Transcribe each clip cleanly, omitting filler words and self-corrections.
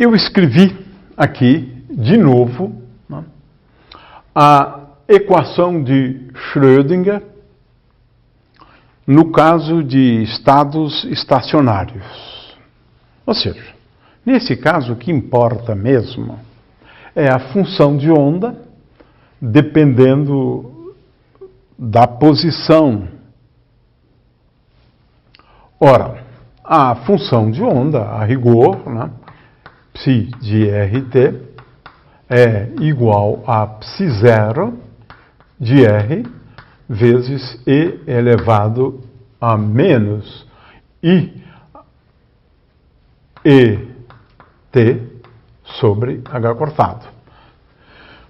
eu escrevi aqui, de novo, né, a equação de Schrödinger no caso de estados estacionários. Ou seja, nesse caso o que importa mesmo é a função de onda dependendo da posição. Ora, a função de onda, a rigor, né, psi de RT, é igual a psi0 de R vezes E elevado a menos I ET sobre H cortado.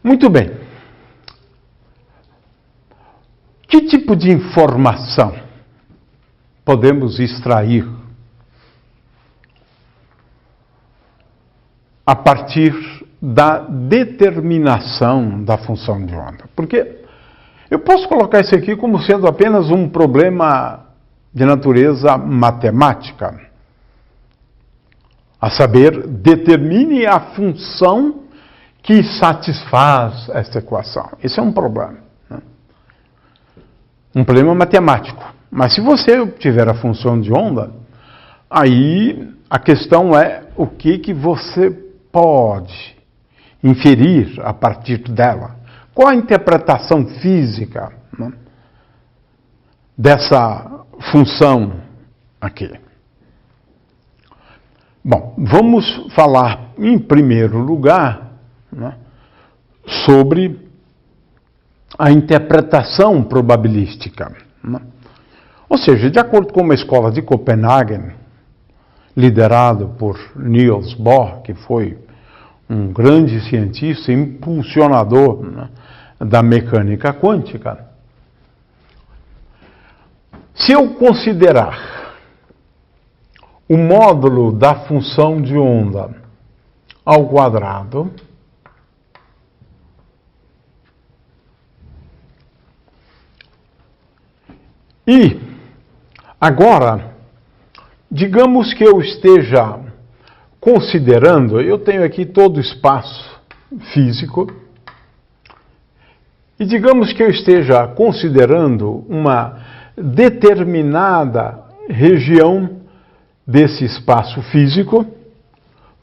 Muito bem. Que tipo de informação podemos extrair a partir da determinação da função de onda? Porque eu posso colocar isso aqui como sendo apenas um problema de natureza matemática. A saber, determine a função que satisfaz esta equação. Esse é um problema, né? Um problema matemático. Mas se você tiver a função de onda, aí a questão é o que você pode inferir a partir dela. Qual a interpretação física, né, dessa função aqui? Bom, vamos falar em primeiro lugar, né, sobre a interpretação probabilística, né? Ou seja, de acordo com uma escola de Copenhague, liderado por Niels Bohr, que foi um grande cientista, impulsionador, né, da mecânica quântica. Se eu considerar o módulo da função de onda ao quadrado, e agora, digamos que eu esteja considerando, eu tenho aqui todo o espaço físico, e digamos que eu esteja considerando uma determinada região desse espaço físico.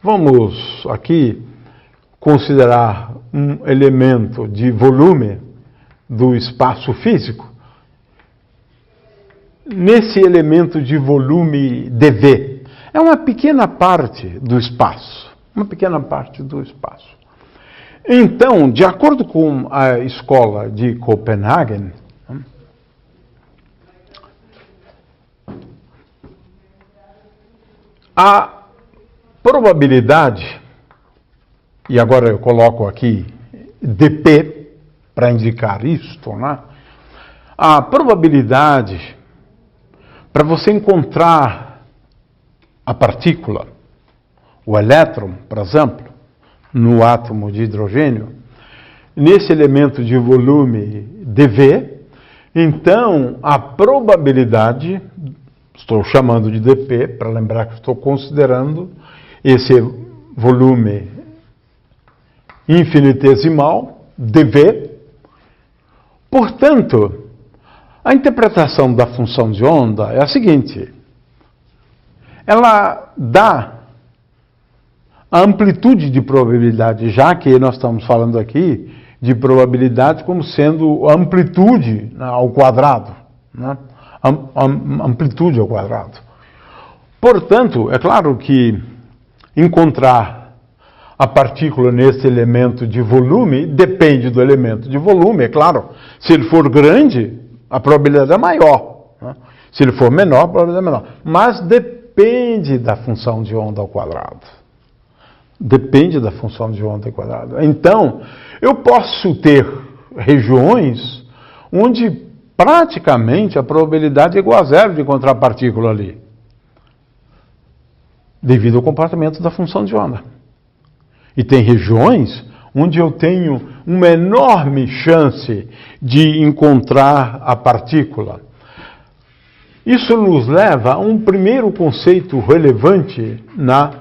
Vamos aqui considerar um elemento de volume do espaço físico. Nesse elemento de volume dV, é uma pequena parte do espaço, uma pequena parte do espaço. Então, de acordo com a escola de Copenhague, a probabilidade, e agora eu coloco aqui dP para indicar isto, né? A probabilidade para você encontrar a partícula, o elétron, por exemplo, no átomo de hidrogênio, nesse elemento de volume dV, então a probabilidade, estou chamando de dP, para lembrar que estou considerando esse volume infinitesimal, dV. Portanto, a interpretação da função de onda é a seguinte: ela dá a amplitude de probabilidade, já que nós estamos falando aqui de probabilidade como sendo amplitude ao quadrado, né? Amplitude ao quadrado. Portanto, é claro que encontrar a partícula nesse elemento de volume depende do elemento de volume, é claro. Se ele for grande, a probabilidade é maior, né? Se ele for menor, a probabilidade é menor. Mas depende da função de onda ao quadrado. Depende da função de onda ao quadrado. Então, eu posso ter regiões onde praticamente a probabilidade é igual a zero de encontrar a partícula ali, devido ao comportamento da função de onda. E tem regiões onde eu tenho uma enorme chance de encontrar a partícula. Isso nos leva a um primeiro conceito relevante na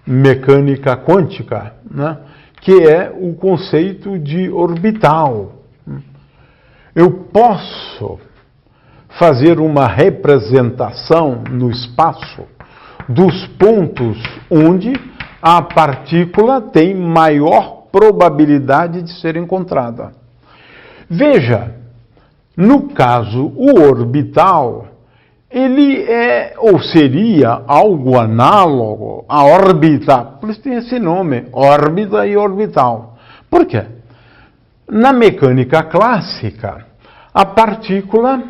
mecânica quântica, né, que é o conceito de orbital. Eu posso fazer uma representação no espaço dos pontos onde a partícula tem maior probabilidade de ser encontrada. Veja, no caso, o orbital, ele é ou seria algo análogo à órbita, por isso tem esse nome, órbita e orbital. Por quê? Na mecânica clássica, a partícula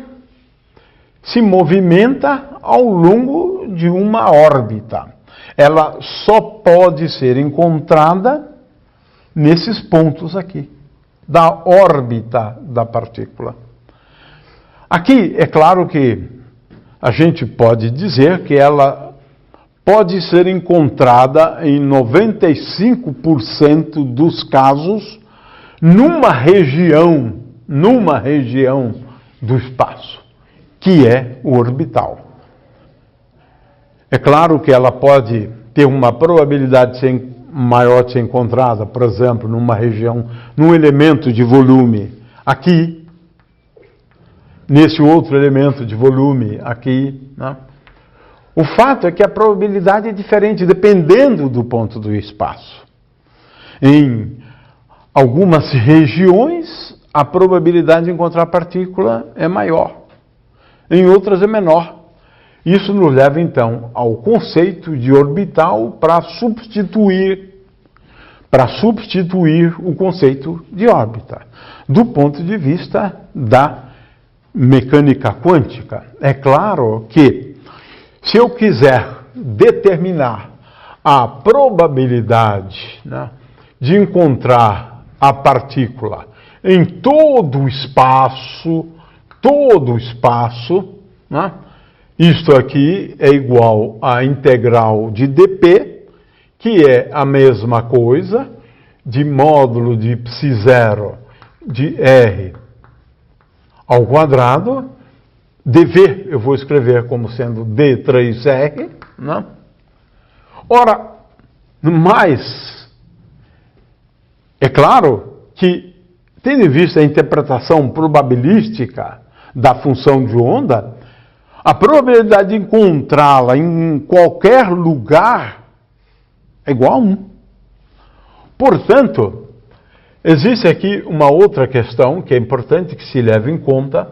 se movimenta ao longo de uma órbita. Ela só pode ser encontrada nesses pontos aqui, da órbita da partícula. Aqui, é claro que a gente pode dizer que ela pode ser encontrada em 95% dos casos numa região do espaço, que é o orbital. É claro que ela pode ter uma probabilidade maior de ser encontrada, por exemplo, numa região, num elemento de volume aqui, nesse outro elemento de volume aqui, né? O fato é que a probabilidade é diferente, dependendo do ponto do espaço. Em algumas regiões, a probabilidade de encontrar partícula é maior. Em outras é menor. Isso nos leva, então, ao conceito de orbital para substituir o conceito de órbita, do ponto de vista da mecânica quântica. É claro que, se eu quiser determinar a probabilidade, né, de encontrar a partícula em todo o espaço, né, isto aqui é igual à integral de dp, que é a mesma coisa de módulo de π0 de r ao quadrado, dv eu vou escrever como sendo d3r, né? Ora, mas é claro que, tendo em vista a interpretação probabilística da função de onda, a probabilidade de encontrá-la em qualquer lugar é igual a 1. Portanto, existe aqui uma outra questão que é importante que se leve em conta,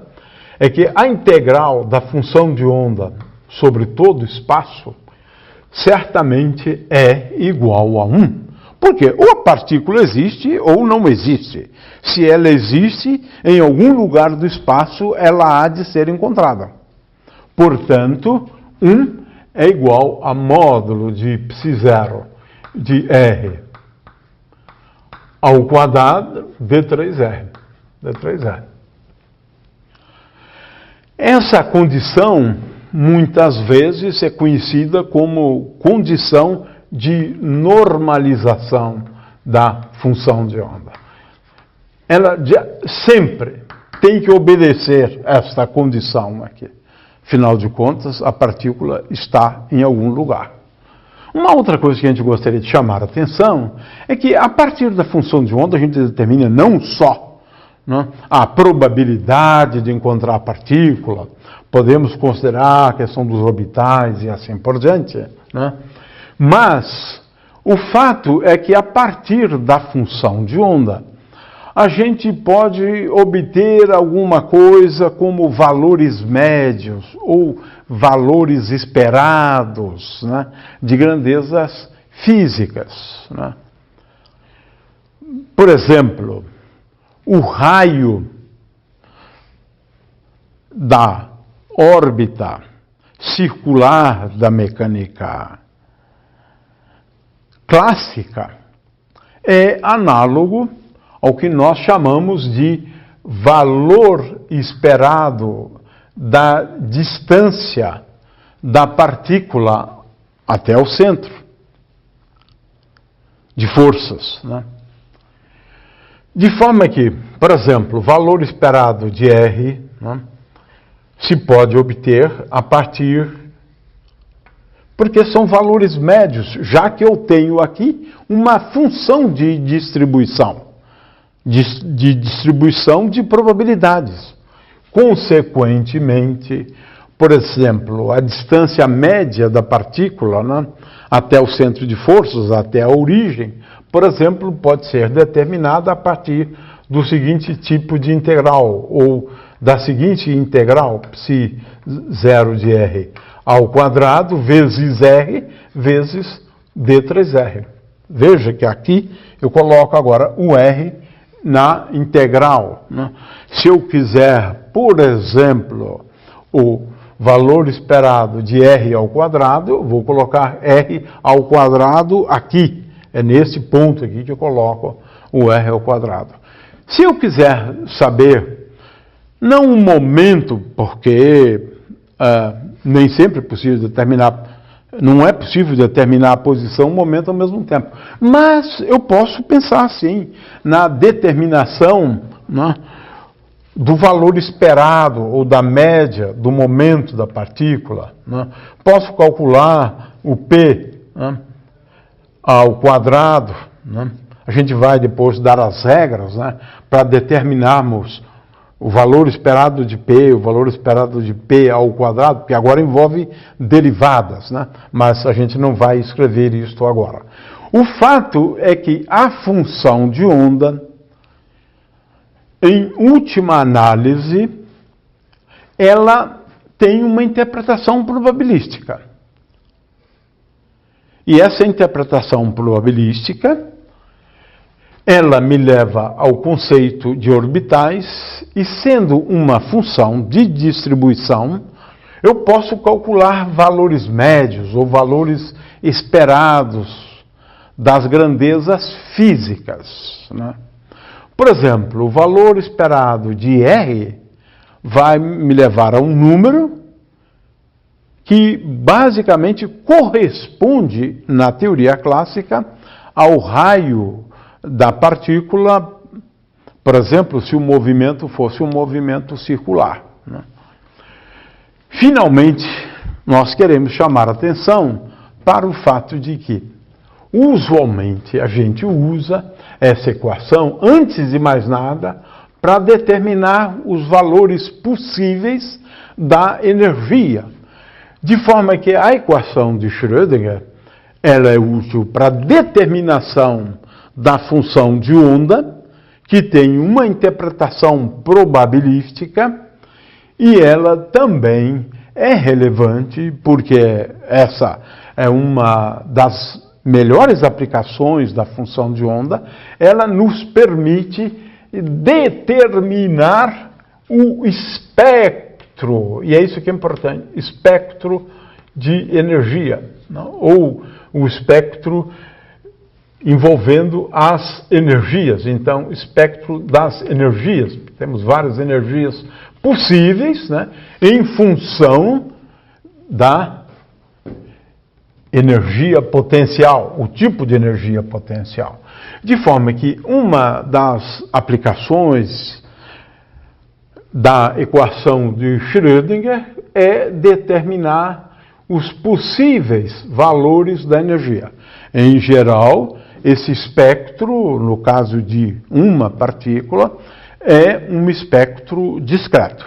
é que a integral da função de onda sobre todo o espaço certamente é igual a 1. Porque ou a partícula existe ou não existe. Se ela existe, em algum lugar do espaço, ela há de ser encontrada. Portanto, 1 é igual a módulo de π0 de r ao quadrado d3r. Essa condição, muitas vezes, é conhecida como condição de normalização da função de onda. Ela sempre tem que obedecer esta condição aqui. Afinal de contas, a partícula está em algum lugar. Uma outra coisa que a gente gostaria de chamar a atenção é que, a partir da função de onda, a gente determina não só, né, a probabilidade de encontrar a partícula, podemos considerar a questão dos orbitais e assim por diante, né? Mas o fato é que, a partir da função de onda, a gente pode obter alguma coisa como valores médios ou valores esperados, né, de grandezas físicas, né? Por exemplo, o raio da órbita circular da mecânica clássica é análogo ao que nós chamamos de valor esperado da distância da partícula até o centro de forças, né? De forma que, por exemplo, o valor esperado de R, né, se pode obter a partir, Porque são valores médios, já que eu tenho aqui uma função de distribuição, de distribuição de probabilidades. Consequentemente, por exemplo, a distância média da partícula, né, até o centro de forças, até a origem, por exemplo, pode ser determinada a partir do seguinte tipo de integral, ou da seguinte integral, psi0 de r ao quadrado vezes r vezes d3r. Veja que aqui eu coloco agora o r na integral, né? Se eu quiser, por exemplo, o valor esperado de r ao quadrado, eu vou colocar r ao quadrado aqui. É nesse ponto aqui que eu coloco o r ao quadrado. Se eu quiser saber, não um momento, porque nem sempre é possível determinar, não é possível determinar a posição e o momento ao mesmo tempo. Mas eu posso pensar assim, na determinação, né, do valor esperado ou da média do momento da partícula. Né? Posso calcular o P, né, ao quadrado. Né? A gente vai depois dar as regras, né, para determinarmos o valor esperado de P, o valor esperado de P ao quadrado, que agora envolve derivadas, né? Mas a gente não vai escrever isto agora. O fato é que a função de onda, em última análise, ela tem uma interpretação probabilística. E essa interpretação probabilística, ela me leva ao conceito de orbitais e, sendo uma função de distribuição, eu posso calcular valores médios ou valores esperados das grandezas físicas, né? Por exemplo, o valor esperado de R vai me levar a um número que basicamente corresponde, na teoria clássica, ao raio da partícula, por exemplo, se o movimento fosse um movimento circular, né? Finalmente, nós queremos chamar a atenção para o fato de que, usualmente, a gente usa essa equação, antes de mais nada, para determinar os valores possíveis da energia. De forma que a equação de Schrödinger, ela é útil para determinação da função de onda, que tem uma interpretação probabilística, e ela também é relevante, porque essa é uma das melhores aplicações da função de onda. Ela nos permite determinar o espectro, e é isso que é importante, espectro de energia, não? Ou o espectro envolvendo as energias. Então, espectro das energias. Temos várias energias possíveis, né, em função da energia potencial, o tipo de energia potencial. De forma que uma das aplicações da equação de Schrödinger é determinar os possíveis valores da energia. Em geral, esse espectro, no caso de uma partícula, é um espectro discreto.